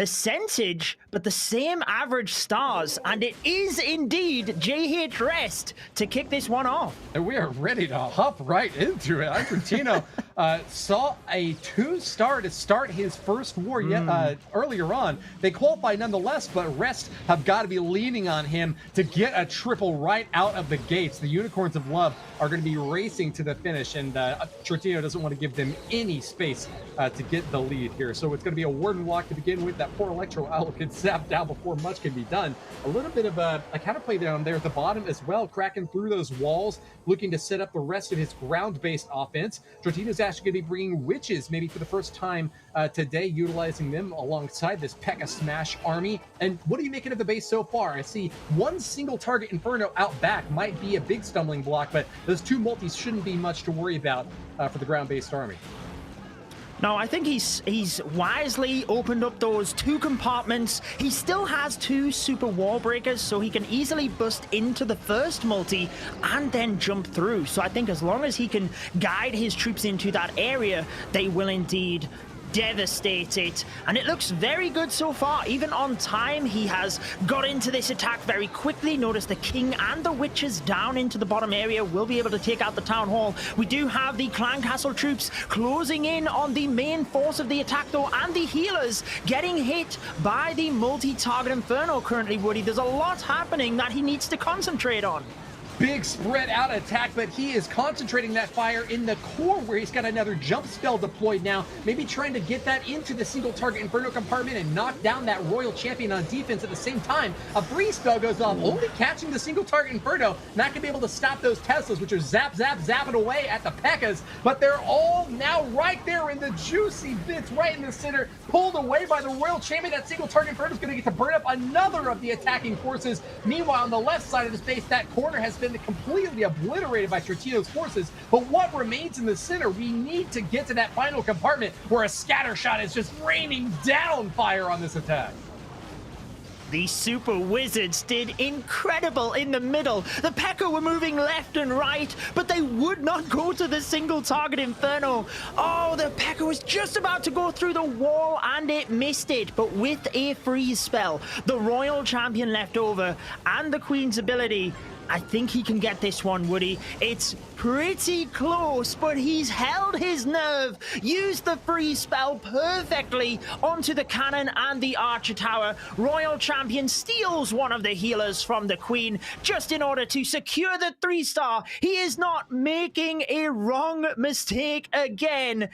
percentage, but the same average stars. And it is indeed JH Rest to kick this one off. And we are ready to hop right into it. Argentino saw a 2-star to start his first war earlier on. They qualified nonetheless, but Rest have got to be leaning on him to get a triple right out of the gates. The Unicorns of Love are going to be racing to the finish, and Trotino doesn't want to give them any space to get the lead here. So it's going to be a Warden walk to begin with. That poor Electro Owl gets zapped down before much can be done. A little bit of a counterplay down there at the bottom as well, cracking through those walls, looking to set up the rest of his ground-based offense. Trotino's actually going to be bringing Witches, maybe for the first time today, utilizing them alongside this P.E.K.K.A. Smash army. And what are you making of the base so far? I see one single target Inferno out back might be a big stumbling block, but those two multis shouldn't be much to worry about for the ground-based army. No, I think he's wisely opened up those two compartments. He still has two super wall breakers, so he can easily bust into the first multi and then jump through. So I think as long as he can guide his troops into that area, they will indeed devastate it. And it looks very good so far. Even on time, he has got into this attack very quickly. Notice the King and the Witches down into the bottom area will be able to take out the Town Hall. We do have the Clan Castle troops closing in on the main force of the attack though, and the healers getting hit by the multi-target Inferno currently, Woody. There's a lot happening that he needs to concentrate on. Big spread out attack, but he is concentrating that fire in the core where he's got another jump spell deployed now, maybe trying to get that into the single target Inferno compartment and knock down that Royal Champion on defense at the same time. A freeze spell goes off, only catching the single target Inferno, not gonna be able to stop those Teslas, which are zapping away at the P.E.K.K.A.s, but they're all now right there in the juicy bits right in the center, pulled away by the Royal Champion. That single target Inferno is gonna get to burn up another of the attacking forces. Meanwhile, on the left side of the space, that corner has been completely obliterated by Trotino's forces, but what remains in the center? We need to get to that final compartment where a scatter shot is just raining down fire on this attack. The Super Wizards did incredible in the middle. The P.E.K.K.A. were moving left and right, but they would not go to the single target Inferno. Oh, the P.E.K.K.A. was just about to go through the wall and it missed it, but with a freeze spell, the Royal Champion left over and the Queen's ability, I think he can get this one, Woody. It's pretty close, but he's held his nerve, used the freeze spell perfectly onto the cannon and the Archer Tower. Royal Champion steals one of the healers from the Queen just in order to secure the 3-star. He is not making a wrong mistake again.